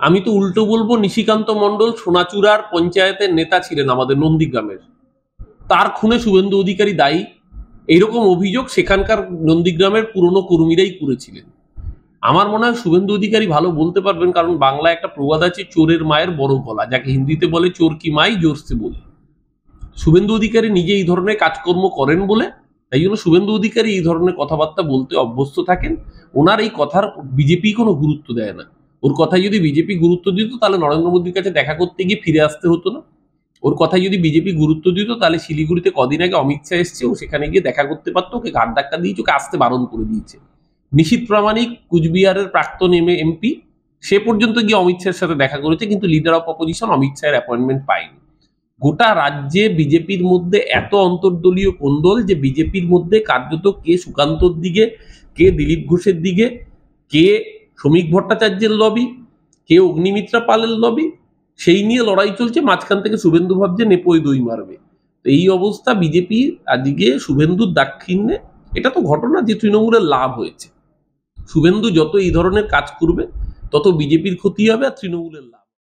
আমি তো উল্টো বলবো, নিশিকান্ত মণ্ডল সোনাচূড়ার পঞ্চায়েতের নেতা ছিলেন আমাদের নন্দীগ্রামের, তার খুনে শুভেন্দু অধিকারী দায়ী, এইরকম অভিযোগ সেখানকার নন্দীগ্রামের পুরনো কর্মীরাই করেছিলেন। আমার মনে হয় শুভেন্দু অধিকারী ভালো বলতে পারবেন, কারণ বাংলায় একটা প্রবাদ আছে, চোরের মায়ের বড় গলা, যাকে হিন্দিতে বলে চোর কি মাই জোরসে বলে। শুভেন্দু অধিকারী নিজে এই ধরনের কাজকর্ম করেন বলে, তাই জন্য শুভেন্দু অধিকারী এই ধরনের কথাবার্তা বলতে অভ্যস্ত থাকেন। ওনার এই কথার বিজেপি কোনো গুরুত্ব দেয় না। ওর কথায় যদি বিজেপি গুরুত্ব দিত তাহলে নরেন্দ্র মোদীর কাছে দেখা করতে গিয়ে ফিরে আসতে হতো না। ওর কথায় যদি বিজেপি গুরুত্ব দিত তাহলে শিলিগুড়িতে কদিন আগে অমিত শাহ এসছে, ও সেখানে গিয়ে দেখা করতে পারতো, ওকে ঘাট ধাক্কা দিয়েছে, ওকে আসতে বারণ করে দিয়েছে। নিশীথ প্রামাণিক কুচবিহারের প্রাক্তন এমপি, সে পর্যন্ত গিয়ে অমিত শাহের সাথে দেখা করেছে, কিন্তু লিডার অফ অপোজিশন অমিত শাহের অ্যাপয়েন্টমেন্ট পায়নি। গোটা রাজ্যে বিজেপির মধ্যে এত অন্তর্দলীয় কোন্দল যে বিজেপির মধ্যে কার্যত কে সুকান্তর দিকে, কে দিলীপ ঘোষের দিকে, কে শ্রমিক ভট্টাচার্যের লবি, কে অগ্নিমিত্রা পালের লবি, সেই নিয়ে লড়াই চলছে। মাঝখান থেকে শুভেন্দু ভাবছে নেপোয় দই মারবে। তো এই অবস্থা বিজেপি আজকে শুভেন্দুর দাক্ষিণ্যে। এটা তো ঘটনা যে তৃণমূলের লাভ হয়েছে। শুভেন্দু যত এই ধরনের কাজ করবে তত বিজেপির ক্ষতি হবে আর তৃণমূলের লাভ।